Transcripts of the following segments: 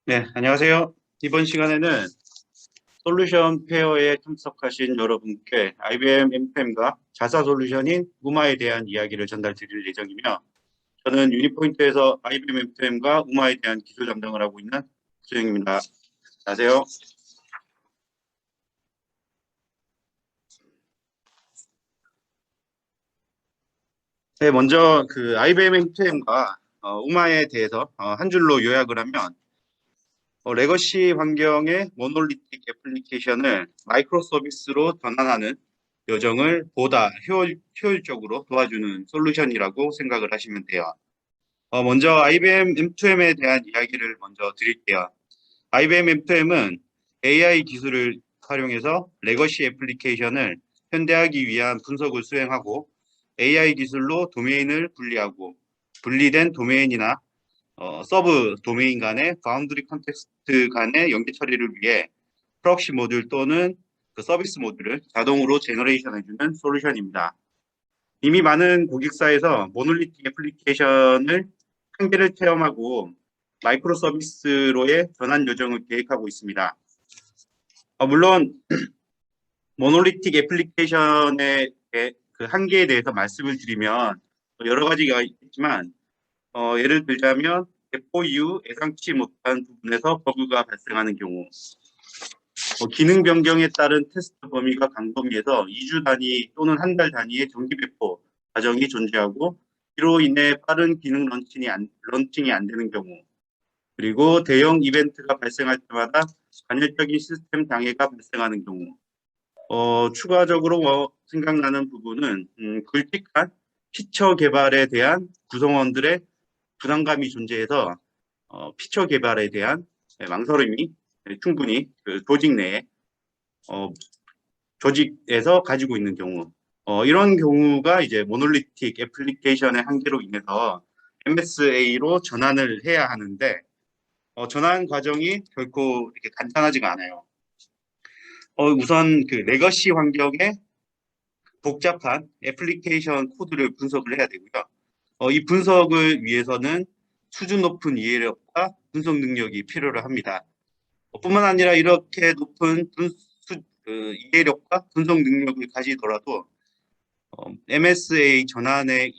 네, 안녕하세요. 이번 시간에는 솔루션 페어에 참석하신 여러분께 IBM M2M과 자사 솔루션인 우마에 대한 이야기를 전달 드릴 예정이며, 저는 유니포인트에서 IBM M2M과 우마에 대한 기술 담당을 하고 있는 수영입니다. 안녕하세요. 네, 먼저 IBM M2M과 우마에 대해서 한 줄로 요약을 하면, 레거시 환경의 모놀리틱 애플리케이션을 마이크로 서비스로 전환하는 여정을 보다 효율적으로 도와주는 솔루션이라고 생각을 하시면 돼요. 먼저 IBM M2M에 대한 이야기를 먼저 드릴게요. IBM M2M은 AI 기술을 활용해서 레거시 애플리케이션을 현대하기 위한 분석을 수행하고, AI 기술로 도메인을 분리하고, 분리된 도메인이나 서브 도메인 간의 바운드리 컨텍스트 간의 연계 처리를 위해 프록시 모듈 또는 그 서비스 모듈을 자동으로 제너레이션 해주는 솔루션입니다. 이미 많은 고객사에서 모놀리틱 애플리케이션을 한계를 체험하고 마이크로 서비스로의 전환 여정을 계획하고 있습니다. 물론 모놀리틱 애플리케이션의 그 한계에 대해서 말씀을 드리면 여러 가지가 있지만, 예를 들자면 대포 이후 예상치 못한 부분에서 버그가 발생하는 경우, 기능 변경에 따른 테스트 범위가 광범위해서 2주 단위 또는 한 달 단위의 정기 배포 과정이 존재하고, 이로 인해 빠른 기능 런칭이 안 되는 경우, 그리고 대형 이벤트가 발생할 때마다 간헐적인 시스템 장애가 발생하는 경우, 추가적으로 생각나는 부분은 굵직한 피처 개발에 대한 구성원들의 부담감이 존재해서 피처 개발에 대한 망설임이 충분히 그 조직 내에 조직에서 가지고 있는 경우, 이런 경우가 이제 모놀리틱 애플리케이션의 한계로 인해서 MSA로 전환을 해야 하는데, 전환 과정이 결코 이렇게 간단하지가 않아요. 우선 그 레거시 환경에 복잡한 애플리케이션 코드를 분석을 해야 되고요. 이 분석을 위해서는 수준 높은 이해력과 분석 능력이 필요로 합니다. 뿐만 아니라 이렇게 높은 이해력과 분석 능력을 가지더라도 MSA 전환에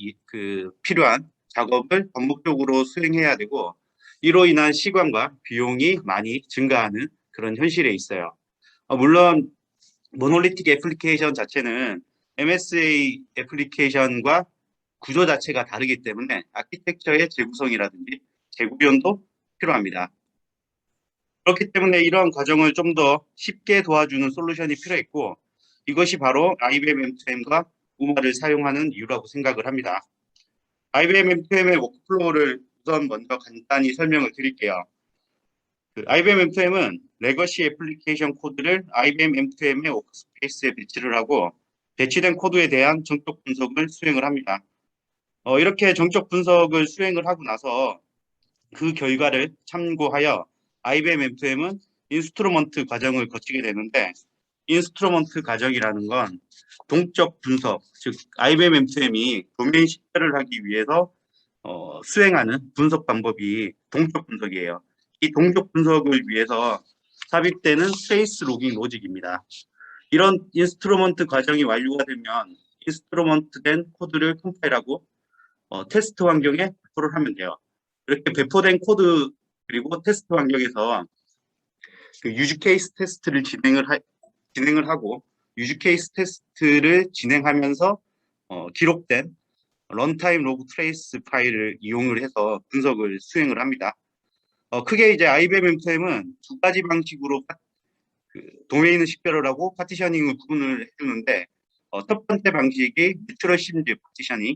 필요한 작업을 반복적으로 수행해야 되고, 이로 인한 시간과 비용이 많이 증가하는 그런 현실에 있어요. 물론 모놀리틱 애플리케이션 자체는 MSA 애플리케이션과 구조 자체가 다르기 때문에 아키텍처의 재구성이라든지 재구현도 필요합니다. 그렇기 때문에 이러한 과정을 좀 더 쉽게 도와주는 솔루션이 필요했고, 이것이 바로 IBM M2M과 우마를 사용하는 이유라고 생각을 합니다. IBM M2M의 워크플로우를 우선 먼저 간단히 설명을 드릴게요. IBM M2M은 레거시 애플리케이션 코드를 IBM M2M의 워크스페이스에 배치를 하고, 배치된 코드에 대한 정적 분석을 수행을 합니다. 이렇게 정적 분석을 수행을 하고 나서 그 결과를 참고하여 IBM M2M은 인스트루먼트 과정을 거치게 되는데, 인스트루먼트 과정이라는 건 동적 분석, 즉 IBM M2M이 도메인 식별을 하기 위해서 수행하는 분석 방법이 동적 분석이에요. 이 동적 분석을 위해서 삽입되는 트레이스 로깅 로직입니다. 이런 인스트루먼트 과정이 완료가 되면 인스트루먼트 된 코드를 컴파일하고 테스트 환경에 배포를 하면 돼요. 이렇게 배포된 코드 그리고 테스트 환경에서 그 유즈 케이스 테스트를 진행을 하고, 유즈 케이스 테스트를 진행하면서 기록된 런타임 로그 트레이스 파일을 이용을 해서 분석을 수행을 합니다. 크게 이제 IBM M2M은 두 가지 방식으로 도메인을 식별을 하고 파티셔닝을 구분을 해주는데, 첫 번째 방식이 내추럴 심즈 파티셔닝,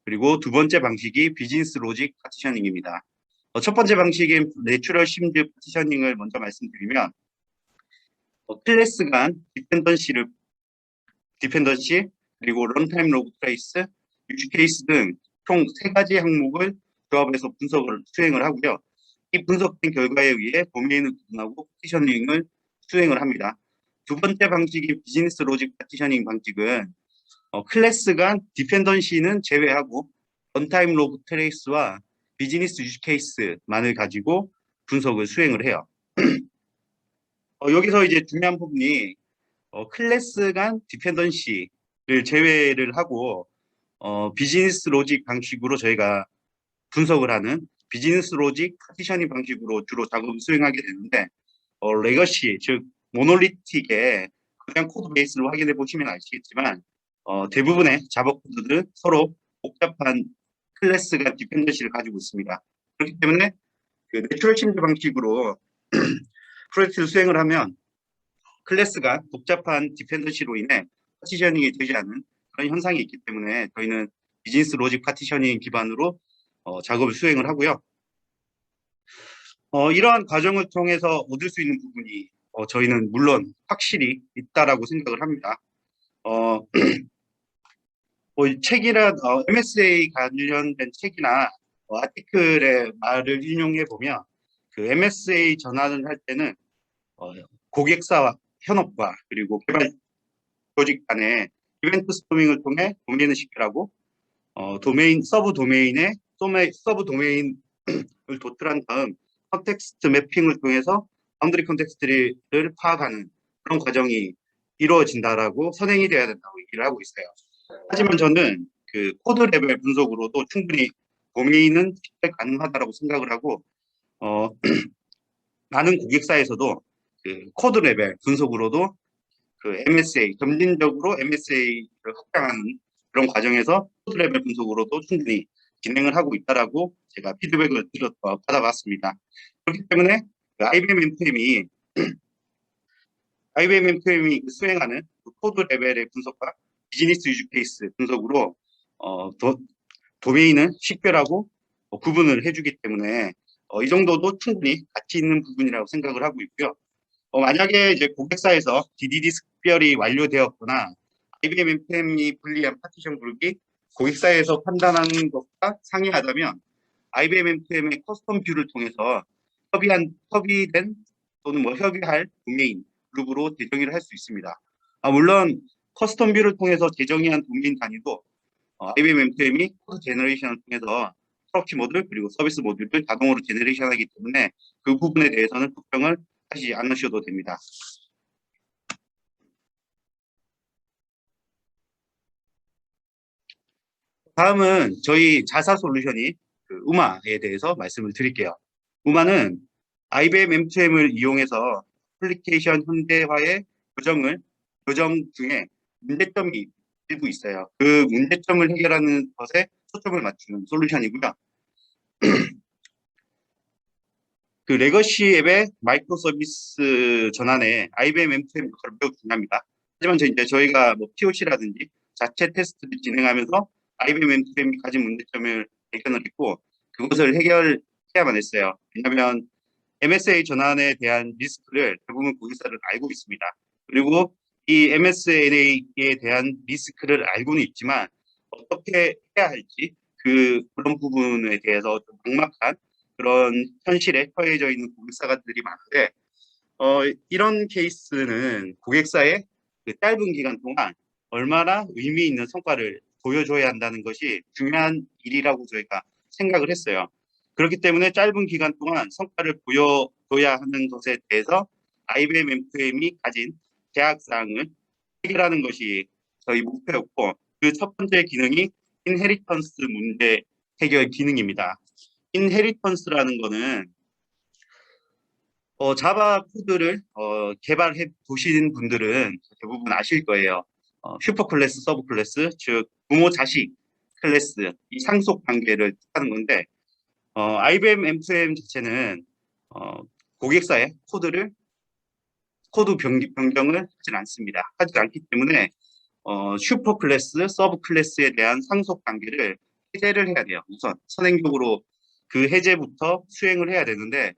그리고 두 번째 방식이 비즈니스 로직 파티셔닝입니다. 첫 번째 방식인 내추럴 심즈 파티셔닝을 먼저 말씀드리면, 클래스 간 디펜던시, 그리고 런타임 로그 트레이스, 유즈 케이스 등 총 세 가지 항목을 조합해서 분석을 수행을 하고요. 이 분석된 결과에 의해 도메인을 구분하고 파티셔닝을 수행을 합니다. 두 번째 방식인 비즈니스 로직 파티셔닝 방식은 클래스 간 디펜던시는 제외하고 런타임 로그 트레이스와 비즈니스 유즈 케이스만을 가지고 분석을 수행을 해요. 여기서 이제 중요한 부분이 클래스 간 디펜던시를 제외를 하고 비즈니스 로직 방식으로 저희가 분석을 하는 비즈니스 로직 파티셔닝 방식으로 주로 작업을 수행하게 되는데 레거시 즉 모놀리틱의 그냥 코드 베이스를 확인해 보시면 아시겠지만 대부분의 자바 코드들은 서로 복잡한 클래스 간 디펜던시를 가지고 있습니다. 그렇기 때문에 그 내추럴 침대 방식으로 프로젝트를 수행을 하면 클래스가 복잡한 디펜던시로 인해 파티셔닝이 되지 않는 그런 현상이 있기 때문에 저희는 비즈니스 로직 파티셔닝 기반으로 작업을 수행을 하고요. 이러한 과정을 통해서 얻을 수 있는 부분이 저희는 물론 확실히 있다라고 생각을 합니다. 책이나 MSA 관련된 책이나 아티클의 말을 인용해 보면 그 MSA 전환을 할 때는 고객사와 현업과 그리고 개발 조직 간의 이벤트 스토밍을 통해 도메인을 식별하고 서브 도메인을 도출한 다음 컨텍스트 매핑을 통해서 바운드리 컨텍스트를 파악하는 그런 과정이 이루어진다라고 선행이 되어야 된다고 얘기를 하고 있어요. 하지만 저는 그 코드 레벨 분석으로도 충분히 도메인은 식별 가능하다고 생각을 하고 많은 고객사에서도 그 코드 레벨 분석으로도 그 MSA, 점진적으로 MSA를 확장하는 그런 과정에서 코드 레벨 분석으로도 충분히 진행을 하고 있다라고 제가 피드백을 받아봤습니다. 그렇기 때문에 IBM MQM이 수행하는 그 코드 레벨의 분석과 비즈니스 유즈 케이스 분석으로 도메인을 식별하고 구분을 해주기 때문에 이 정도도 충분히 가치 있는 부분이라고 생각을 하고 있고요. 만약에 이제 고객사에서 DDD 식별이 완료되었거나 IBM MPM이 불리한 파티션 그룹이 고객사에서 판단하는 것과 상이하다면 IBM MPM의 커스텀 뷰를 통해서 협의된 또는 협의할 도메인 그룹으로 재정의를 할 수 있습니다. 물론 커스텀 뷰를 통해서 재정의한 도메인 단위도 IBM MPM이 코드 제너레이션을 통해서 프로치 모듈 그리고 서비스 모듈을 자동으로 제너레이션하기 때문에 그 부분에 대해서는 걱정을 하지 않으셔도 됩니다. 다음은 저희 자사 솔루션이 그 우마에 대해서 말씀을 드릴게요. 우마는 IBM M2M을 이용해서 애플리케이션 현대화의 교정 중에 문제점이 일부 있어요. 그 문제점을 해결하는 것에 초점을 맞추는 솔루션이고요. 그 레거시 앱의 마이크로 서비스 전환에 IBM M2M 역할이 매우 중요합니다. 하지만 저희가 뭐 POC라든지 자체 테스트를 진행하면서 IBM M2M이 가진 문제점을 발견을 했고 그것을 해결해야만 했어요. 왜냐하면 MSA 전환에 대한 리스크를 대부분 고객사를 알고 있습니다. 그리고 이 MSA에 대한 리스크를 알고는 있지만 어떻게 해야 할지 그런 부분에 대해서 좀 막막한 그런 현실에 처해져 있는 고객사들이 많은데 이런 케이스는 고객사의 그 짧은 기간 동안 얼마나 의미 있는 성과를 보여줘야 한다는 것이 중요한 일이라고 저희가 생각을 했어요. 그렇기 때문에 짧은 기간 동안 성과를 보여줘야 하는 것에 대해서 IBM M2M이 가진 제약사항을 해결하는 것이 저희 목표였고 그 첫 번째 기능이 인헤리턴스 문제 해결 기능입니다. 인헤리턴스라는 거는 자바 코드를 개발해 보신 분들은 대부분 아실 거예요. 슈퍼 클래스, 서브 클래스, 즉 부모 자식 클래스 이 상속 관계를 뜻하는 건데 IBM M2M 자체는 고객사의 코드 변경을 하지 않습니다. 하지 않기 때문에 슈퍼 클래스, 서브 클래스에 대한 상속 관계를 해제를 해야 돼요. 우선 선행적으로 그 해제부터 수행을 해야 되는데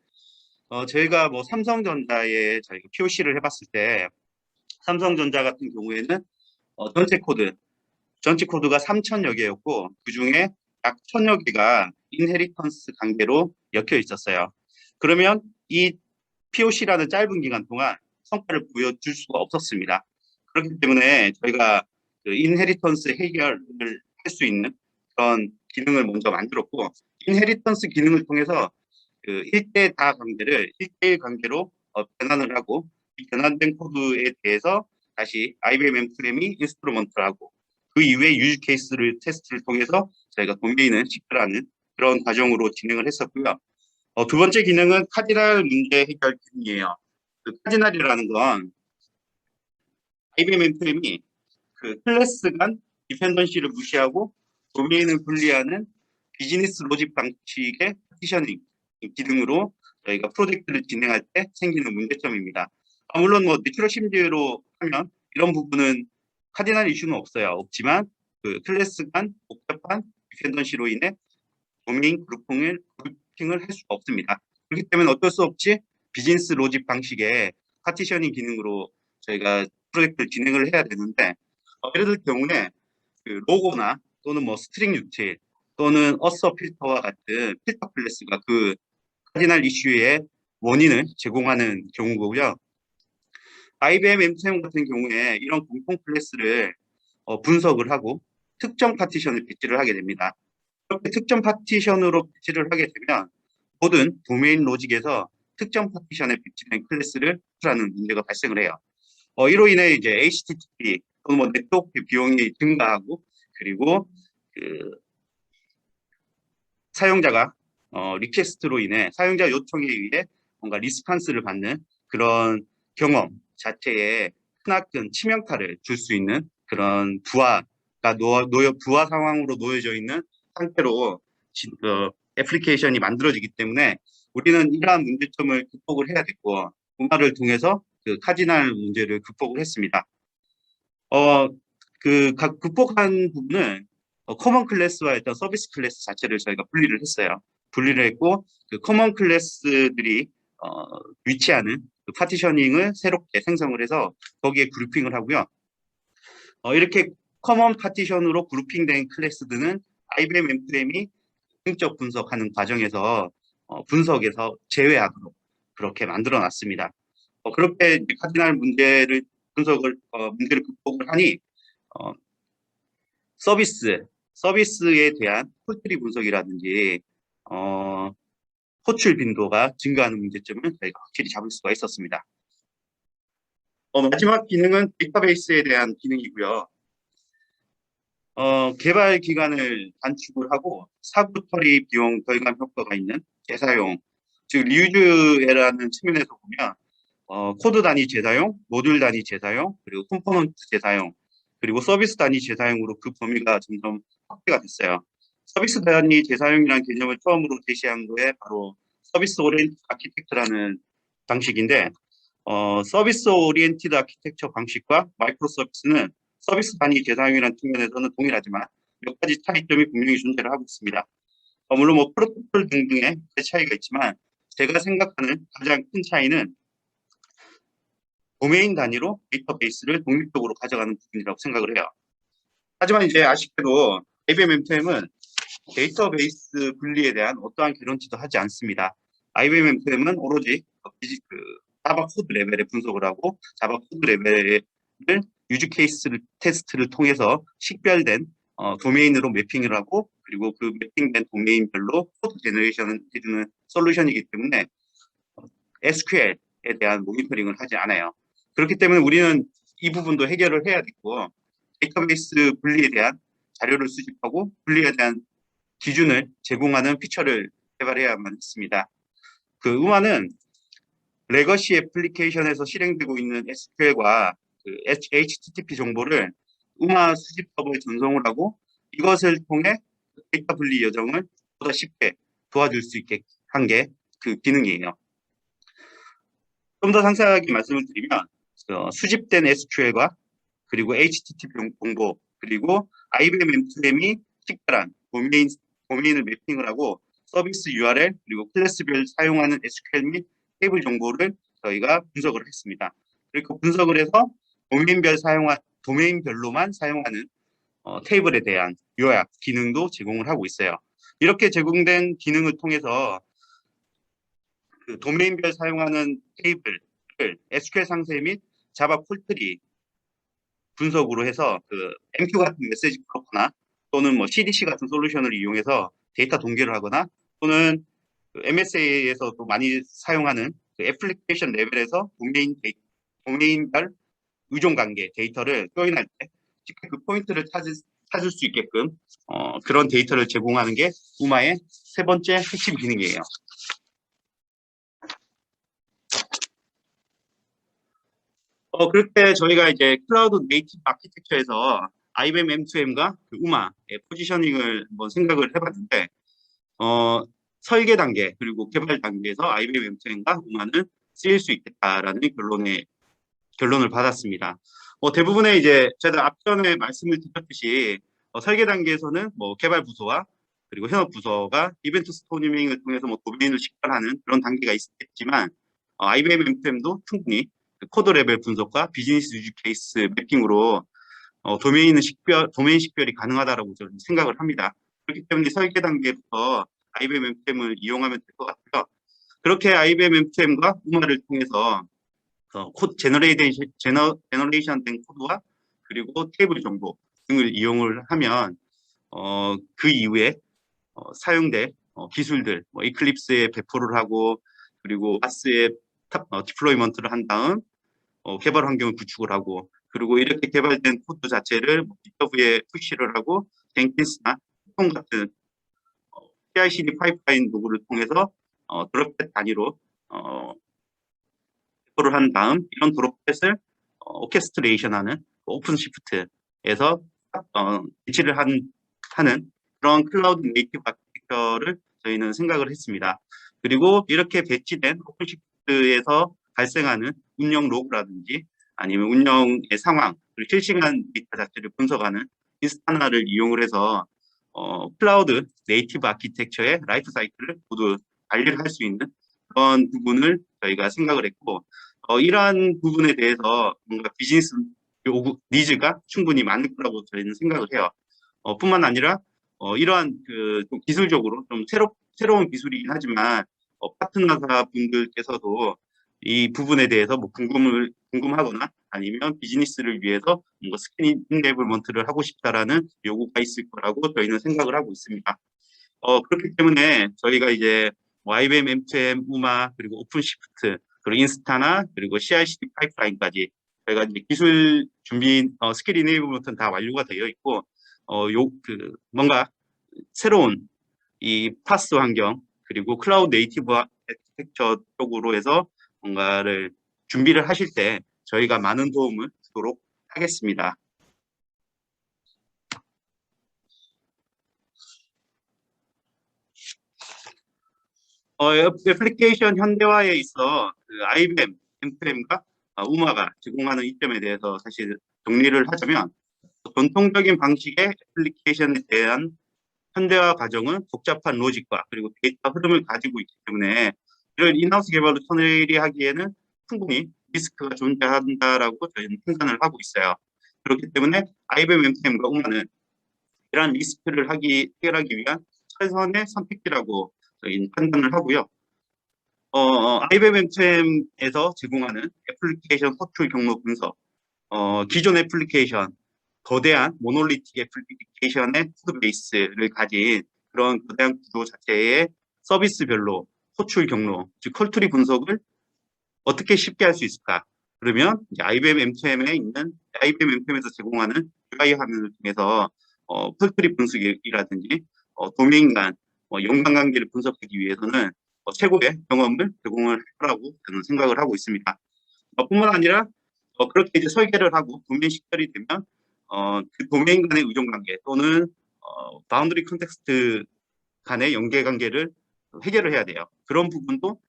저희가 뭐 삼성전자에 저희가 POC를 해봤을 때 삼성전자 같은 경우에는 전체 코드가 3,000여 개였고 그 중에 약 1,000여 개가 인헤리턴스 관계로 엮여 있었어요. 그러면 이 POC라는 짧은 기간 동안 성과를 보여줄 수가 없었습니다. 그렇기 때문에 저희가 그 인헤리턴스 해결을 할 수 있는 그런 기능을 먼저 만들었고 인헤리턴스 기능을 통해서 그 1대 다 관계를 1대1 관계로 변환을 하고 이 변환된 코드에 대해서 다시 IBM M2M이 인스트루먼트를 하고 그 이후에 유즈 케이스를 테스트를 통해서 저희가 도메인을 식별하는 그런 과정으로 진행을 했었고요. 두 번째 기능은 카디날 문제 해결 기능이에요. 그 카디날이라는 건 IBM M2M이 그 클래스 간 디펜던시를 무시하고 도메인을 분리하는 비즈니스 로직 방식의 파티셔닝 기능으로 저희가 프로젝트를 진행할 때 생기는 문제점입니다. 물론 뭐 내추럴 심지어로 하면 이런 부분은 카디널 이슈는 없어요. 없지만 그 클래스 간 복잡한 디펜던시로 인해 도메인 그룹핑을 할 수가 없습니다. 그렇기 때문에 어쩔 수 없이 비즈니스 로직 방식의 파티셔닝 기능으로 저희가 프로젝트를 진행을 해야 되는데 예를 들 경우에 그 로고나 또는 뭐 스트링 유틸 또는 어서 필터와 같은 필터 클래스가 그 카디널 이슈의 원인을 제공하는 경우고요. IBM M2M 같은 경우에 이런 공통 클래스를 분석을 하고 특정 파티션을 배치를 하게 됩니다. 이렇게 특정 파티션으로 배치를 하게 되면 모든 도메인 로직에서 특정 파티션에 배치된 클래스를 수출하는 문제가 발생을 해요. 이로 인해 이제 HTTP 또는 뭐 네트워크 비용이 증가하고 그리고 그 사용자가 리퀘스트로 인해 사용자 요청에 의해 뭔가 리스판스를 받는 그런 경험 자체에 크나큰 치명타를 줄 수 있는 그런 부하가 부하 상황으로 놓여져 있는 상태로 애플리케이션이 만들어지기 때문에 우리는 이러한 문제점을 극복을 해야 됐고 분할을 통해서 그 카디날 문제를 극복을 했습니다. 극복한 부분은 커먼 클래스와 일단 서비스 클래스 자체를 저희가 분리를 했어요. 분리를 했고 그 커먼 클래스들이 위치하는 그 파티셔닝을 새롭게 생성을 해서 거기에 그룹핑을 하고요. 이렇게 커먼 파티션으로 그룹핑된 클래스들은 IBM M2M이 공적 분석하는 과정에서 분석에서 제외하도록 그렇게 만들어 놨습니다. 그렇게 카디날 문제를 문제를 극복을 하니 서비스에 대한 콜트리 분석이라든지 호출 빈도가 증가하는 문제점을 저희가 확실히 잡을 수가 있었습니다. 마지막 기능은 데이터베이스에 대한 기능이고요. 개발 기간을 단축을 하고 사고 처리 비용 절감 효과가 있는 재사용, 즉 리유즈라는 측면에서 보면 코드 단위 재사용, 모듈 단위 재사용, 그리고 컴포넌트 재사용, 그리고 서비스 단위 재사용으로 그 범위가 점점 확대가 됐어요. 서비스 단위 재사용이라는 개념을 처음으로 제시한 거에 바로 서비스 오리엔티드 아키텍처라는 방식인데 서비스 오리엔티드 아키텍처 방식과 마이크로 서비스는 서비스 단위 재사용이라는 측면에서는 동일하지만 몇 가지 차이점이 분명히 존재를 하고 있습니다. 물론 뭐 프로토콜 등등의 차이가 있지만 제가 생각하는 가장 큰 차이는 도메인 단위로 데이터베이스를 독립적으로 가져가는 부분이라고 생각을 해요. 하지만 이제 아쉽게도 IBM M2M은 데이터베이스 분리에 대한 어떠한 개런티도 하지 않습니다. IBM M2M은 오로지 자바 코드 레벨에 분석을 하고 자바 코드 레벨을 유즈 케이스 테스트를 통해서 식별된 도메인으로 매핑을 하고 그리고 그 매핑된 도메인별로 코드 제너레이션을 해주는 솔루션이기 때문에 SQL에 대한 모니터링을 하지 않아요. 그렇기 때문에 우리는 이 부분도 해결을 해야 되고 데이터베이스 분리에 대한 자료를 수집하고 분리에 대한 기준을 제공하는 피처를 개발해야만 했습니다. 그 UMA는 레거시 애플리케이션에서 실행되고 있는 SQL과 그 HTTP 정보를 UMA 수집 서버에 전송을 하고 이것을 통해 데이터 분리 여정을 보다 쉽게 도와줄 수 있게 한 게 그 기능이에요. 좀 더 상세하게 말씀을 드리면 수집된 SQL과 그리고 HTTP 정보 그리고 IBM M2M이 식별한 도메인을 매핑을 하고 서비스 URL 그리고 클래스별 사용하는 SQL 및 테이블 정보를 저희가 분석을 했습니다. 그리고 분석을 해서 도메인별로만 사용하는 테이블에 대한 요약 기능도 제공을 하고 있어요. 이렇게 제공된 기능을 통해서 그 도메인별 사용하는 테이블을 SQL 상세 및 자바 콜트리 분석으로 해서 그 MQ 같은 메시지 브로커나 또는 뭐 CDC 같은 솔루션을 이용해서 데이터 동기를 하거나 또는 MSA에서도 많이 사용하는 그 애플리케이션 레벨에서 도메인별 의존 관계 데이터를 조인할 때 쉽게 그 포인트를 찾을 수 있게끔 그런 데이터를 제공하는 게 우마의 세 번째 핵심 기능이에요. 그렇게 저희가 이제 클라우드 네이티브 아키텍처에서 IBM M2M과 그 우마의 포지셔닝을 한번 생각을 해봤는데, 설계 단계 그리고 개발 단계에서 IBM M2M과 우마는 쓰일 수 있겠다라는 결론을 받았습니다. 대부분의 이제 제가 앞전에 말씀을 드렸듯이 설계 단계에서는 뭐 개발 부서와 그리고 현업 부서가 이벤트 스토리밍을 통해서 뭐 도메인을 식별하는 그런 단계가 있겠지만 IBM M2M도 충분히 그 코드 레벨 분석과 비즈니스 유즈 케이스 매핑으로 도메인 식별이 가능하다라고 저는 생각을 합니다. 그렇기 때문에 설계 단계부터 IBM M2M을 이용하면 될 것 같고요. 그렇게 IBM M2M과 우마를 통해서 코드 제너레이션 된 코드와 그리고 테이블 정보 등을 이용을 하면 그 이후에 사용될 기술들, 뭐 이클립스에 배포를 하고 그리고 아스에 디플로이먼트를 한 다음 개발 환경을 구축을 하고 그리고 이렇게 개발된 코드 자체를 GitHub에 푸시를 하고 젠킨스나 피톤 같은 CI/CD 파이프라인 도구를 통해서 드롭셋 단위로 배포를 한 다음 이런 드롭셋을 오케스트레이션하는 오픈 시프트에서 배치를 하는 그런 클라우드 네이티브 아키텍처를 저희는 생각을 했습니다. 그리고 이렇게 배치된 오픈 시프트에서 발생하는 운영 로그라든지 아니면 운영의 상황 그리고 실시간 데이터 자체를 분석하는 인스타나를 이용을 해서 클라우드 네이티브 아키텍처의 라이프 사이클을 모두 관리를 할 수 있는 그런 부분을 저희가 생각을 했고 이러한 부분에 대해서 뭔가 비즈니스 요구 니즈가 충분히 많을 거라고 저희는 생각을 해요. 뿐만 아니라 이러한 좀 기술적으로 좀 새로운 기술이긴 하지만 파트너사 분들께서도 이 부분에 대해서 뭐 궁금하거나 아니면 비즈니스를 위해서 뭔가 스킨 인에이블먼트를 하고 싶다라는 요구가 있을 거라고 저희는 생각을 하고 있습니다. 그렇기 때문에 저희가 이제 IBM M2M, 우마 그리고 오픈시프트 그리고 인스타나 그리고 CI/CD 파이프라인까지 저희가 이제 기술 준비 스킬 이네이블먼트는 다 완료가 되어 있고 뭔가 새로운 이 파스 환경 그리고 클라우드 네이티브 아키텍처 쪽으로 해서 뭔가를 준비를 하실 때 저희가 많은 도움을 주도록 하겠습니다. 애플리케이션 현대화에 있어 그 IBM, M2M과 우마가 제공하는 이점에 대해서 사실 정리를 하자면 전통적인 방식의 애플리케이션에 대한 현대화 과정은 복잡한 로직과 그리고 데이터 흐름을 가지고 있기 때문에 이런 인하우스 개발로 처리하기에는 충분히 리스크가 존재한다라고 저희는 판단을 하고 있어요. 그렇기 때문에 IBM M2M과 우마는 이러한 리스크를 해결하기 위한 최선의 선택지라고 저희는 판단을 하고요. IBM M2M에서 제공하는 애플리케이션 호출 경로 분석, 기존 애플리케이션, 거대한 모놀리틱 애플리케이션의 코드 베이스를 가진 그런 거대한 구조 자체의 서비스별로 호출 경로, 즉 컬투리 분석을 어떻게 쉽게 할 수 있을까? 그러면 이제 IBM M2M에서 제공하는 UI 화면을 통해서 컬투리 분석이라든지 도메인 간 연관관계를 분석하기 위해서는 최고의 경험을 제공을 하라고 저는 생각을 하고 있습니다. 뿐만 아니라 그렇게 이제 설계를 하고 도메인 식별이 되면 그 도메인 간의 의존 관계 또는 바운더리 컨텍스트 간의 연계 관계를 해결을 해야 돼요. 그런 부분도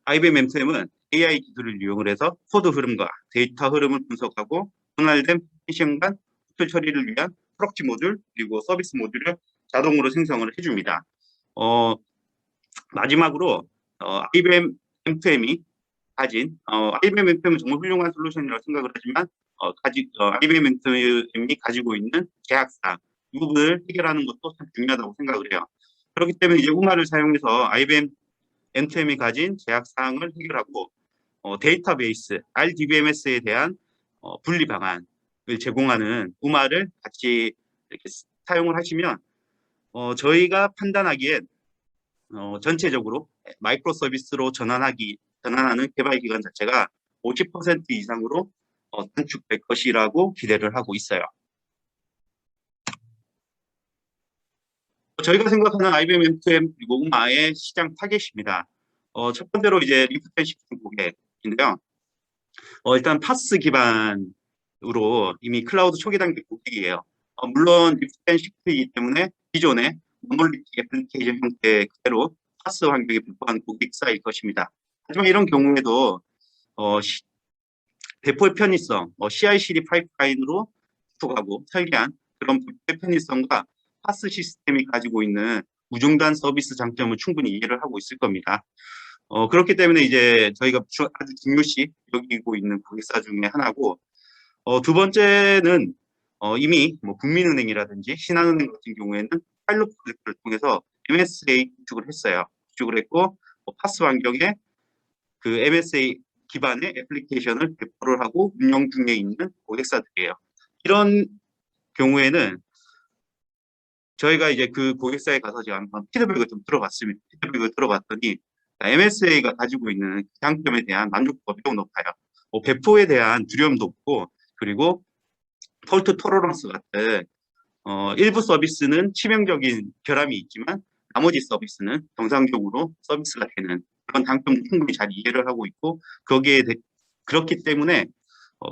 IBM M2M은 AI 기술을 이용을 해서 코드 흐름과 데이터 흐름을 분석하고 분할된 패션 간 호출 처리를 위한 프록시 모듈 그리고 서비스 모듈을 자동으로 생성을 해줍니다. 마지막으로 IBM M2M이 가진 IBM M2M은 정말 훌륭한 솔루션이라고 생각을 하지만 IBM M2M이 가지고 있는 제약사항 이 부분을 해결하는 것도 참 중요하다고 생각을 해요. 그렇기 때문에 이제 우마를 사용해서 IBM M2M이 가진 제약사항을 해결하고 데이터베이스 RDBMS에 대한 분리 방안을 제공하는 우마를 같이 이렇게 사용을 하시면 저희가 판단하기엔 전체적으로 마이크로 서비스로 전환하는 개발 기간 자체가 50% 이상으로 단축될 것이라고 기대를 하고 있어요. 저희가 생각하는 IBM M2M 그리고 우마의 시장 타겟입니다. 첫 번째로 이제 리프트 앤 시프트 고객인데요. 일단 파스 기반으로 이미 클라우드 초기 단계 고객이에요. 물론 리프트 앤 시프트이기 때문에 기존의 모놀리틱 애플리케이션 형태 그대로 파스 환경에 불과한 고객사일 것입니다. 하지만 이런 경우에도 배포의 편의성, CI/CD 파이프라인으로 구축하고 설계한 그런 배포의 편의성과 파스 시스템이 가지고 있는 무중단 서비스 장점을 충분히 이해를 하고 있을 겁니다. 그렇기 때문에 이제 저희가 아주 중요시 여기고 있는 고객사 중에 하나고, 두 번째는 이미 뭐 국민은행이라든지 신한은행 같은 경우에는 파일럿 프로젝트를 통해서 MSA 구축을 했어요. 구축을 했고 파스 환경에 그 MSA 기반의 애플리케이션을 배포를 하고 운영 중에 있는 고객사들이에요. 이런 경우에는 저희가 이제 그 고객사에 가서 제가 한번 피드백을 좀 들어봤습니다. 피드백을 들어봤더니 MSA가 가지고 있는 장점에 대한 만족도가 매우 높아요. 배포에 대한 두려움도 없고, 그리고 폴트 토러런스 같은 일부 서비스는 치명적인 결함이 있지만 나머지 서비스는 정상적으로 서비스가 되는 그런 장점도 충분히 잘 이해를 하고 있고, 그렇기 때문에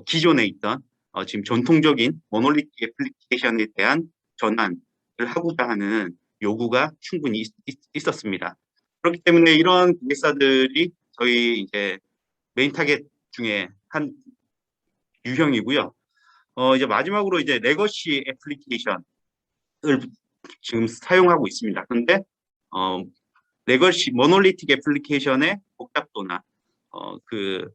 기존에 있던 지금 전통적인 모놀리틱 애플리케이션에 대한 전환을 하고자 하는 요구가 충분히 있었습니다. 그렇기 때문에 이런 고객사들이 저희 이제 메인 타겟 중에 한 유형이고요. 이제 마지막으로 이제 레거시 애플리케이션을 지금 사용하고 있습니다. 그런데 레거시 모놀리틱 애플리케이션의 복잡도나 그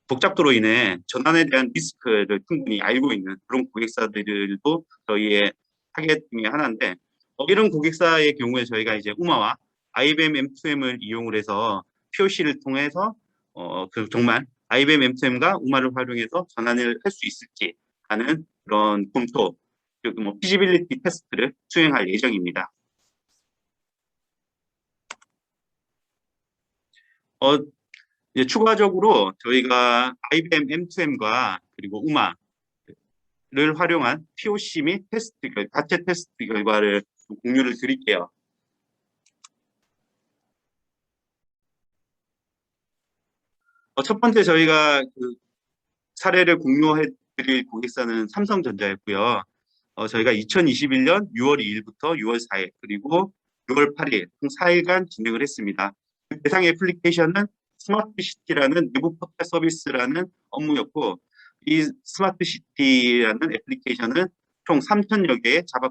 복잡도로 인해 전환에 대한 리스크를 충분히 알고 있는 그런 고객사들도 저희의 타겟 중에 하나인데, 이런 고객사의 경우에 저희가 이제 우마와 IBM M2M을 이용을 해서 POC를 통해서 정말 IBM M2M과 우마를 활용해서 전환을 할 수 있을지 하는 그런 검토, 그리고 뭐 피지빌리티 테스트를 수행할 예정입니다. 이제 추가적으로 저희가 IBM M2M과 그리고 우마를 활용한 POC 및 자체 테스트 결과를 공유를 드릴게요. 첫 번째 저희가 그 사례를 공유해 드릴 고객사는 삼성전자였고요. 저희가 2021년 6월 2일부터 6월 4일 그리고 6월 8일 총 4일간 진행을 했습니다. 그 대상 애플리케이션은 스마트시티라는 내부 포털 서비스라는 업무였고, 이 스마트시티라는 애플리케이션은 총 3,000여 개의 자바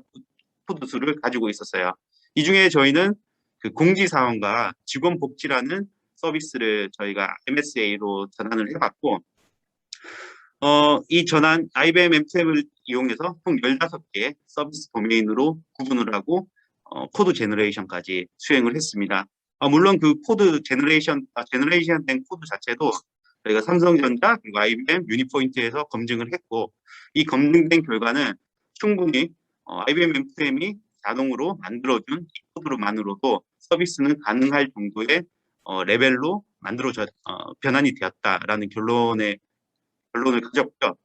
코드 수를 가지고 있었어요. 이 중에 저희는 그 공지사원과 직원복지라는 서비스를 저희가 MSA로 전환을 해봤고, 이 전환 IBM M2M을 이용해서 총 15개의 서비스 도메인으로 구분을 하고 코드 제너레이션까지 수행을 했습니다. 물론 그 코드 제너레이션된 코드 자체도 저희가 삼성전자 그리고 IBM 유니포인트에서 검증을 했고, 이 검증된 결과는 충분히 IBM M2M이 자동으로 만들어준 이 코드로만으로도 서비스는 가능할 정도의 레벨로 변환이 되었다라는 결론을 가졌고요.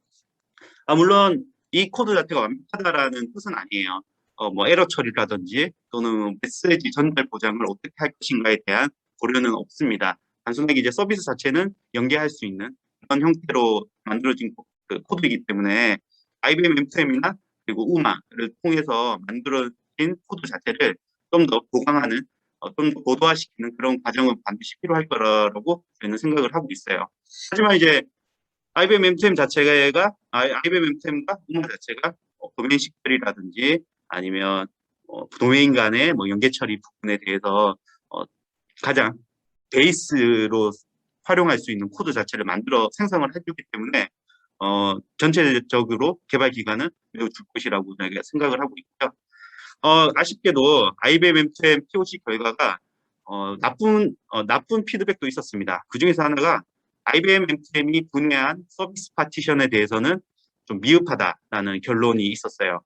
물론 이 코드 자체가 완벽하다라는 뜻은 아니에요. 뭐 에러 처리라든지 또는 메시지 전달 보장을 어떻게 할 것인가에 대한 고려는 없습니다. 단순하게 이제 서비스 자체는 연계할 수 있는 그런 형태로 만들어진 그 코드이기 때문에 IBM M2M이나 그리고 우마를 통해서 만들어진 코드 자체를 좀 더 보강하는, 좀 더 고도화시키는 그런 과정은 반드시 필요할 거라고 저는 생각을 하고 있어요. 하지만 이제 IBM M2M 자체가 IBM M2M과 우마 자체가 도메인 식별이라든지 아니면 도메인 간의 뭐 연계 처리 부분에 대해서 가장 베이스로 활용할 수 있는 코드 자체를 만들어 생성을 해주기 때문에 전체적으로 개발 기간은 매우 줄 것이라고 저희가 생각을 하고 있고요. 아쉽게도 IBM M2M POC 결과가 나쁜 피드백도 있었습니다. 그 중에서 하나가 IBM M2M이 분해한 서비스 파티션에 대해서는 좀 미흡하다라는 결론이 있었어요.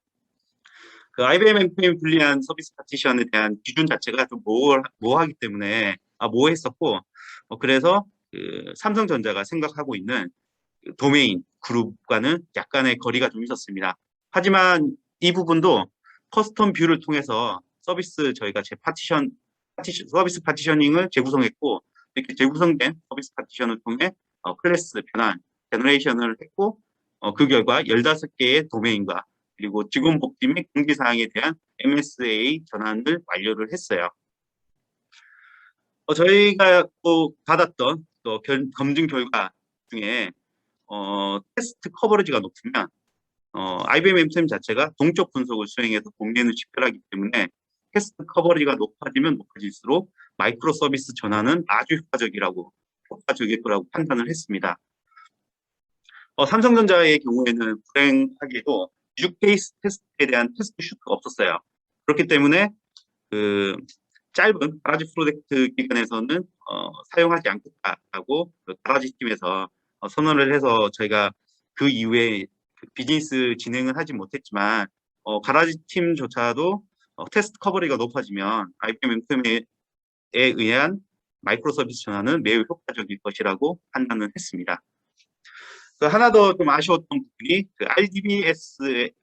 그 IBM M2M 분리한 서비스 파티션에 대한 기준 자체가 좀 모호하기 때문에 모호했었고 그래서 그 삼성전자가 생각하고 있는 그 도메인 그룹과는 약간의 거리가 좀 있었습니다. 하지만 이 부분도 커스텀 뷰를 통해서 저희가 서비스 파티셔닝을 재구성했고 이렇게 재구성된 서비스 파티션을 통해 클래스 변환, 제너레이션을 했고 그 결과 15개의 도메인과 그리고 직원 복지 및 공지사항에 대한 MSA 전환을 완료를 했어요. 저희가 또 받았던 또 검증 결과 중에 테스트 커버리지가 높으면 IBM M2M 자체가 동적 분석을 수행해서 공개는 식별하기 때문에 테스트 커버리지가 높아지면 높아질수록 마이크로 서비스 전환은 아주 효과적일 거라고 판단을 했습니다. 삼성전자의 경우에는 불행하게도 미국 케이스 테스트에 대한 테스트 슈트가 없었어요. 그렇기 때문에 그 짧은 가라지 프로젝트 기간에서는 사용하지 않겠다라고 가라지 팀에서 선언을 해서 저희가 그 이후에 비즈니스 진행을 하지 못했지만 가라지 팀조차도 테스트 커버리가 높아지면 IBM M2M에 의한 마이크로 서비스 전환은 매우 효과적일 것이라고 판단을 했습니다. 하나 더 좀 아쉬웠던 부분이 그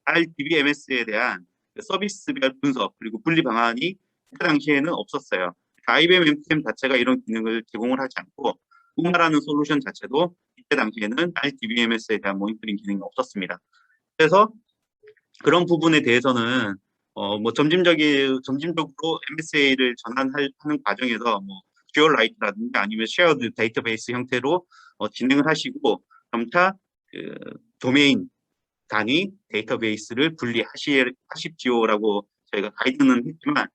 RDBMS에 대한 서비스별 분석 그리고 분리 방안이 그때 당시에는 없었어요. IBM M2M 자체가 이런 기능을 제공을 하지 않고 우마라는 솔루션 자체도 이때 당시에는 RDBMS에 대한 모니터링 기능이 없었습니다. 그래서 그런 부분에 대해서는 뭐 점진적으로 MSA를 전환하는 과정에서 뭐 듀얼라이트라든지 아니면 쉐어드 데이터베이스 형태로 진행을 하시고 점차 그 도메인 단위 데이터베이스를 분리하십시오라고 저희가 가이드는 했지만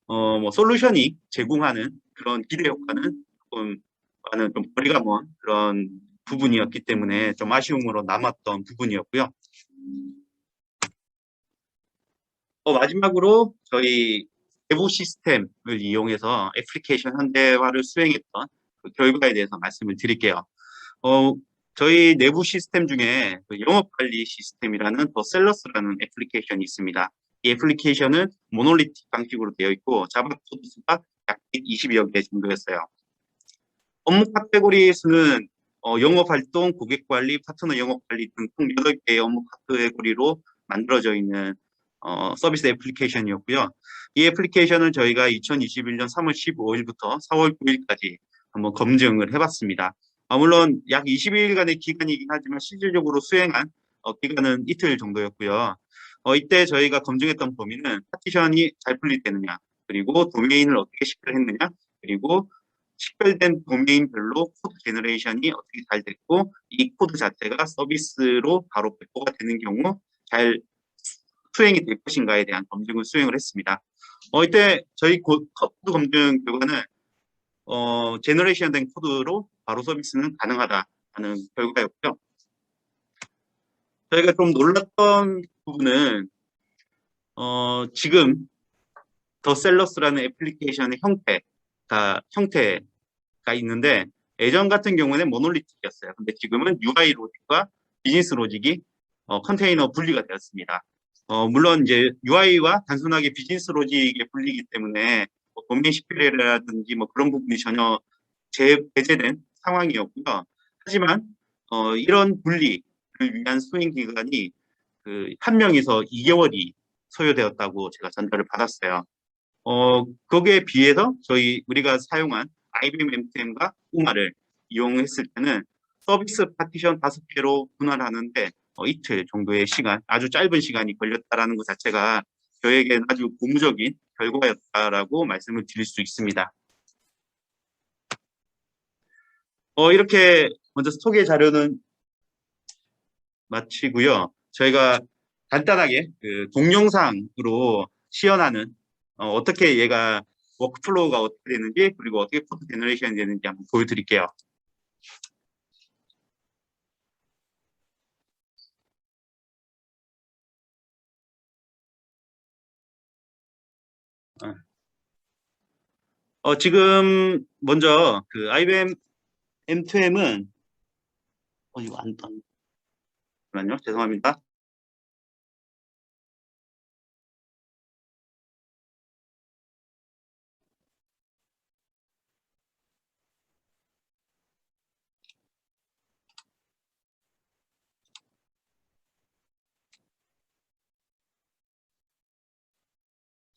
뭐 솔루션이 제공하는 그런 기대 효과는 조금과는 좀 거리가 먼 그런 부분이었기 때문에 좀 아쉬움으로 남았던 부분이었고요. 마지막으로 저희 내부 시스템을 이용해서 애플리케이션 현대화를 수행했던 그 결과에 대해서 말씀을 드릴게요. 저희 내부 시스템 중에 그 영업관리 시스템이라는 더 셀러스라는 애플리케이션이 있습니다. 이 애플리케이션은 모놀리틱 방식으로 되어 있고 자바 코드 수가 약 120여 개 정도였어요. 업무 카테고리 수는 영업활동, 고객관리, 파트너 영업관리 등 총 8개의 업무 카테고리로 만들어져 있는 서비스 애플리케이션이었고요. 이 애플리케이션을 저희가 2021년 3월 15일부터 4월 9일까지 한번 검증을 해봤습니다. 물론 약 20일간의 기간이긴 하지만 실질적으로 수행한 기간은 이틀 정도였고요. 이때 저희가 검증했던 범위는 파티션이 잘 분리되느냐, 그리고 도메인을 어떻게 식별했느냐, 그리고 식별된 도메인별로 코드 제너레이션이 어떻게 잘 됐고 이 코드 자체가 서비스로 바로 배포가 되는 경우 잘 수행이 될 것인가에 대한 검증을 수행을 했습니다. 이때 저희 코드 검증 결과는 제너레이션 된 코드로 바로 서비스는 가능하다는 결과였고요. 저희가 좀 놀랐던 부분은 지금 더 셀러스라는 애플리케이션의 형태가 있는데 예전 같은 경우는 모놀리틱이었어요. 근데 지금은 UI 로직과 비즈니스 로직이 컨테이너 분리가 되었습니다. 물론 이제 UI와 단순하게 비즈니스 로직에 분리기 때문에 뭐 도메인 식별이라든지 뭐 그런 부분이 전혀 배제된 상황이었고요. 하지만 이런 분리를 위한 수행 기간이 한 명에서 2개월이 소요되었다고 제가 전달을 받았어요. 거기에 비해서 우리가 사용한 IBM M2M과 우마를 이용했을 때는 서비스 파티션 5개로 분할하는데 이틀 정도의 시간, 아주 짧은 시간이 걸렸다라는 것 자체가 저에겐 아주 고무적인 결과였다라고 말씀을 드릴 수 있습니다. 이렇게 먼저 소개 자료는 마치고요. 저희가 간단하게 그 동영상으로 시연하는 어떻게 얘가 워크플로우가 어떻게 되는지 그리고 어떻게 코드 제너레이션이 되는지 한번 보여드릴게요. 지금 먼저 그 IBM M2M은 이거 안 잠깐만요. 죄송합니다.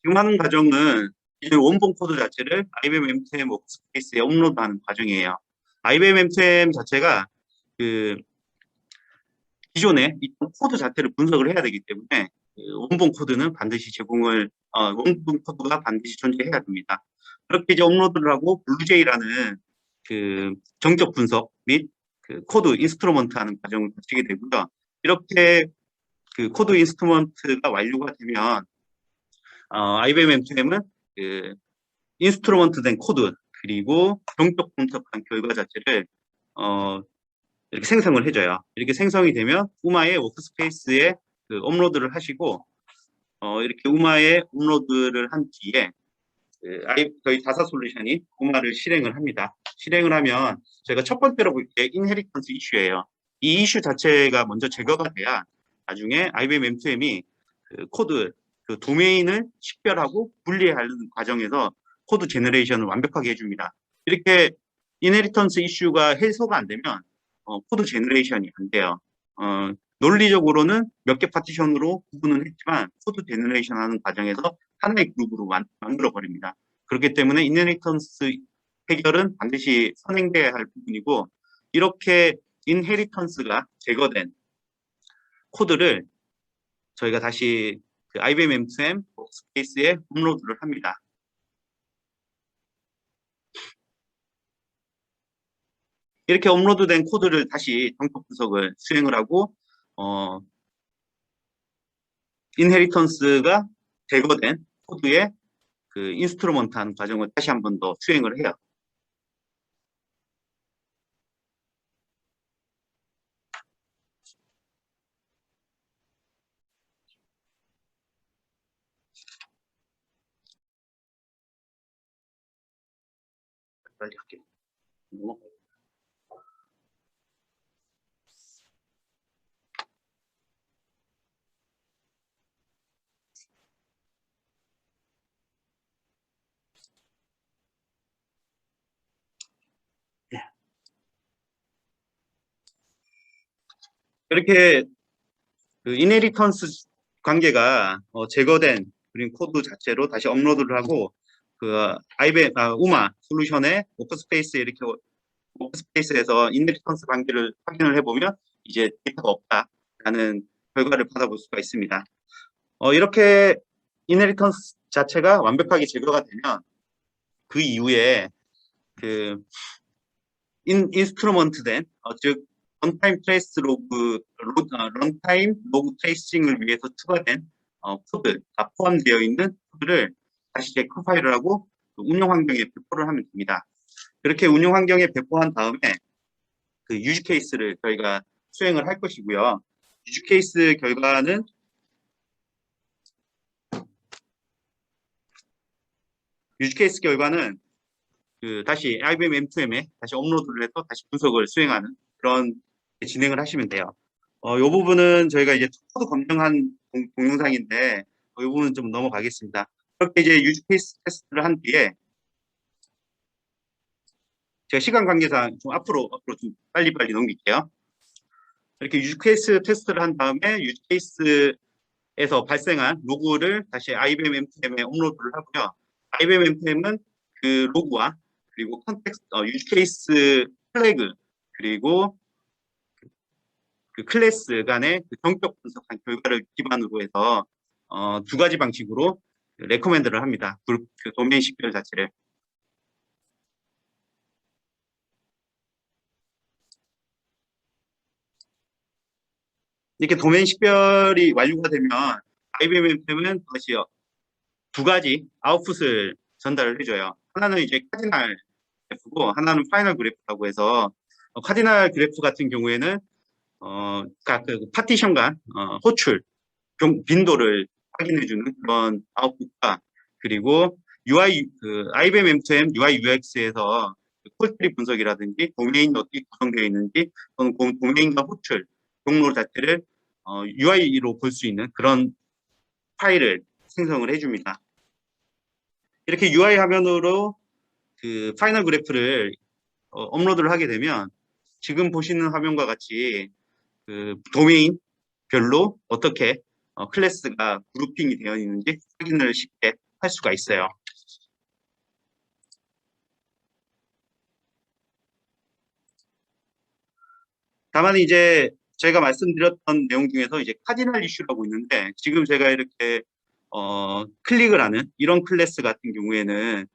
지금 하는 과정은 이제 원본 코드 자체를 IBM M2M 워크스페이스에 업로드하는 과정이에요. IBM M2M 자체가 그 기존에 있던 코드 자체를 분석을 해야 되기 때문에 원본 코드는 반드시 원본 코드가 반드시 존재해야 됩니다. 그렇게 이제 업로드를 하고 블루제이라는 그 정적 분석 및 그 코드 인스트루먼트 하는 과정을 거치게 되고요. 이렇게 그 코드 인스트루먼트가 완료가 되면 IBM M2M은 그 인스트루먼트 된 코드 그리고 정적 분석한 결과 자체를 이렇게 생성을 해줘요. 이렇게 생성이 되면 우마의 워크스페이스에 그 업로드를 하시고 이렇게 우마에 업로드를 한 뒤에 저희 다사 솔루션이 우마를 실행을 합니다. 실행을 하면 저희가 첫 번째로 볼 게 인헤리턴스 이슈예요. 이 이슈 자체가 먼저 제거가 돼야 나중에 IBM M2M이 그 코드 그 도메인을 식별하고 분리하는 과정에서 코드 제너레이션을 완벽하게 해줍니다. 이렇게 인헤리턴스 이슈가 해소가 안 되면 코드 제너레이션이 안 돼요. 논리적으로는 몇 개 파티션으로 구분은 했지만 코드 제너레이션 하는 과정에서 하나의 그룹으로 만들어 버립니다. 그렇기 때문에 인헤리턴스 해결은 반드시 선행돼야 할 부분이고, 이렇게 인헤리턴스가 제거된 코드를 저희가 다시 그 IBM M2M 워크스페이스에 업로드를 합니다. 이렇게 업로드된 코드를 다시 정적 분석을 수행을 하고 인헤리턴스가 제거된 코드의 그 인스트루먼트 하는 과정을 다시 한 번 더 수행을 해요. 빨리 할게요. 이렇게 그 인헤리턴스 관계가 제거된 그린 코드 자체로 다시 업로드를 하고 그 IBM 우마 솔루션의 워크스페이스에 이렇게 워크스페이스에서 인헤리턴스 관계를 확인을 해보면 이제 데이터가 없다라는 결과를 받아볼 수가 있습니다. 이렇게 인헤리턴스 자체가 완벽하게 제거가 되면 그 이후에 그 인스트루먼트 된 즉 런타임 트레이스 런타임 로그 트레이싱을 위해서 추가된 코드가 포함되어 있는 코드를 다시 이제 컴파일을 하고 운영 환경에 배포를 하면 됩니다. 그렇게 운영 환경에 배포한 다음에 그 유즈 케이스를 저희가 수행을 할 것이고요. 유즈 케이스 결과는 그 다시 IBM M2M에 다시 업로드를 해서 다시 분석을 수행하는 그런 진행을 하시면 돼요. 이 부분은 저희가 이제 코드 검증한 동영상인데 이 부분은 좀 넘어가겠습니다. 그렇게 이제 유즈 케이스 테스트를 한 뒤에 제가 시간 관계상 좀 앞으로 좀 빨리빨리 넘길게요. 이렇게 유즈 케이스 테스트를 한 다음에 유즈 케이스에서 발생한 로그를 다시 IBM M2M에 업로드를 하고요. IBM M2M은 그 로그와 그리고 컨텍스트, 유즈 케이스 플래그 그리고 그 클래스 간의 그 성격 분석한 결과를 기반으로 해서 두 가지 방식으로 레코멘드를 합니다. 그 도메인 식별 자체를. 이렇게 도메인 식별이 완료가 되면 IBM M2M은 다시 두 가지 아웃풋을 전달을 해줘요. 하나는 이제 카디널 그래프고 하나는 파이널 그래프라고 해서 카디널 그래프 같은 경우에는 그 파티션 간 호출 빈도를 확인해주는 그런 아웃풋과 그리고 IBM M2M UI UX에서 콜트리 분석이라든지 도메인이 어떻게 구성되어 있는지 또는 도메인과 호출 경로 자체를 UI로 볼 수 있는 그런 파일을 생성을 해줍니다. 이렇게 UI 화면으로 그 파이널 그래프를 업로드를 하게 되면 지금 보시는 화면과 같이 그 도메인별로 어떻게 클래스가 그룹핑이 되어 있는지 확인을 쉽게 할 수가 있어요. 다만 이제 제가 말씀드렸던 내용 중에서 이제 카디널 이슈라고 있는데, 지금 제가 이렇게 클릭을 하는 이런 클래스 같은 경우에는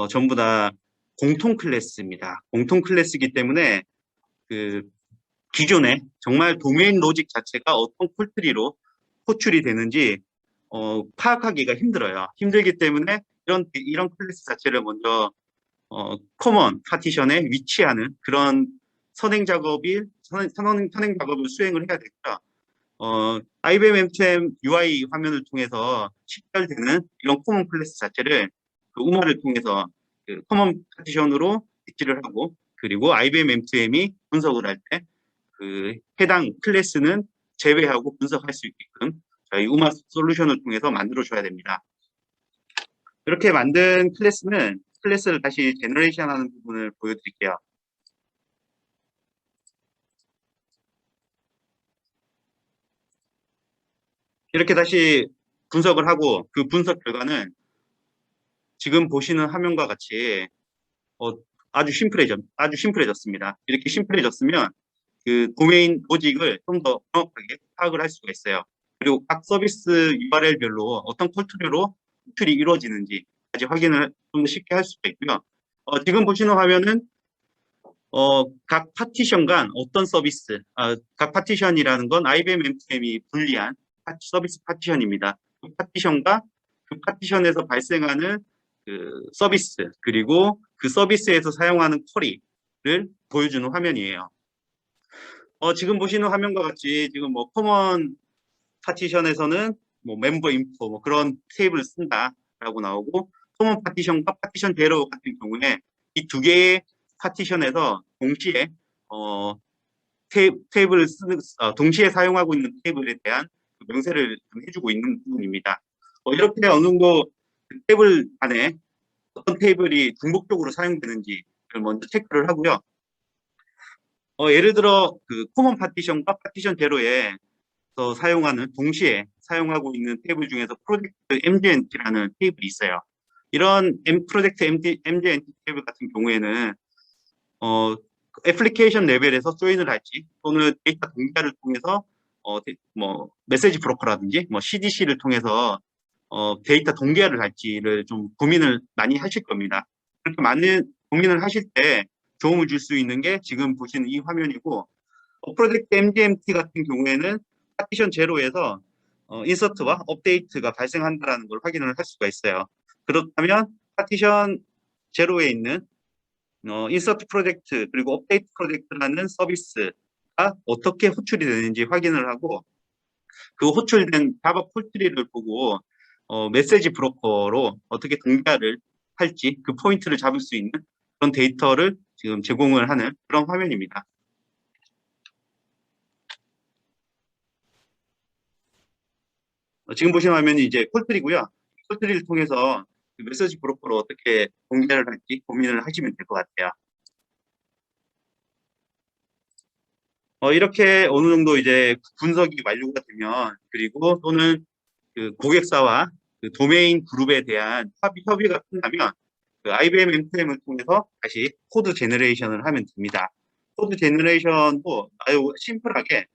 전부 다 공통 클래스입니다. 공통 클래스이기 때문에 그 기존에 정말 도메인 로직 자체가 어떤 콜트리로 호출이 되는지 파악하기가 힘들어요. 힘들기 때문에 이런 클래스 자체를 먼저 커먼 파티션에 위치하는 그런 선행 작업을 수행을 해야 되고요. IBM M2M UI 화면을 통해서 식별되는 이런 커먼 클래스 자체를 그 우마를 통해서 그 커먼 파티션으로 배치를 하고, 그리고 IBM M2M이 분석을 할 때 그 해당 클래스는 제외하고 분석할 수 있게끔 저희 우마 솔루션을 통해서 만들어 줘야 됩니다. 이렇게 만든 클래스를 다시 제너레이션 하는 부분을 보여드릴게요. 이렇게 다시 분석을 하고, 그 분석 결과는 지금 보시는 화면과 같이 아주 심플해졌습니다. 이렇게 심플해졌으면 그 도메인 로직을 좀 더 정확하게 파악을 할 수가 있어요. 그리고 각 서비스 URL별로 어떤 콜트리로 호출이 이루어지는지 까지 확인을 좀 더 쉽게 할 수가 있고요. 지금 보시는 화면은 각 파티션 간 어떤 서비스, 각 파티션이라는 건 IBM M2M이 분리한 서비스 파티션입니다. 그 파티션과 그 파티션에서 발생하는 그 서비스, 그리고 그 서비스에서 사용하는 쿼리를 보여주는 화면이에요. 지금 보시는 화면과 같이 지금 뭐 커먼 파티션에서는 뭐 멤버 인포 뭐 그런 테이블을 쓴다라고 나오고, 커먼 파티션과 파티션 제로 같은 경우에 이 두 개의 파티션에서 동시에 테이블을 동시에 사용하고 있는 테이블에 대한 명세를 해주고 있는 부분입니다. 이렇게 어느 정도 그 테이블 안에 어떤 테이블이 중복적으로 사용되는지를 먼저 체크를 하고요. 예를 들어 그 코먼 파티션과 파티션 제로에 사용하는 동시에 사용하고 있는 테이블 중에서 프로젝트 MGNT라는 테이블이 있어요. 이런 프로젝트 MGNT 테이블 같은 경우에는 애플리케이션 레벨에서 조인을 할지, 또는 데이터 동기화를 통해서 뭐 메시지 브로커라든지 뭐 CDC를 통해서 데이터 동기화를 할지를 좀 고민을 많이 하실 겁니다. 그렇게 많은 고민을 하실 때 도움을 줄 수 있는 게 지금 보시는 이 화면이고, 프로젝트 MGMT 같은 경우에는 파티션 제로에서 인서트와 업데이트가 발생한다는 걸 확인을 할 수가 있어요. 그렇다면 파티션 제로에 있는 인서트 프로젝트 그리고 업데이트 프로젝트라는 서비스가 어떻게 호출이 되는지 확인을 하고, 그 호출된 자바 콜트리를 보고 메시지 브로커로 어떻게 동기화를 할지 그 포인트를 잡을 수 있는 그런 데이터를 지금 제공을 하는 그런 화면입니다. 지금 보시는 화면이 이제 콜트리고요. 콜트리를 통해서 그 메시지 브로커로 어떻게 동기화를 할지 고민을 하시면 될 것 같아요. 이렇게 어느 정도 이제 분석이 완료가 되면, 그리고 또는 그 고객사와 그 도메인 그룹에 대한 협의가 끝나면 그 IBM M2M을 통해서 다시 코드 제너레이션을 하면 됩니다. 코드 제너레이션도 아주 심플하게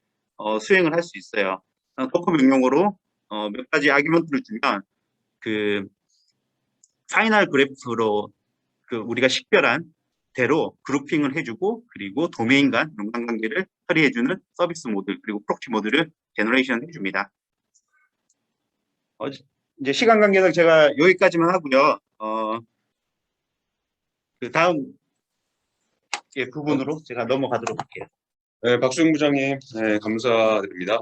수행을 할 수 있어요. 도커 명령어로 몇 가지 아규먼트를 주면 그 파이널 그래프로 그 우리가 식별한 대로 그룹핑을 해주고, 그리고 도메인 간 연관관계를 처리해주는 서비스 모드 그리고 프록시 모드를 제너레이션 해줍니다. 이제 시간 관계상 제가 여기까지만 하고요. 그 다음 부분으로 제가 넘어가도록 할게요. 네, 박수영 부장님, 네, 감사드립니다.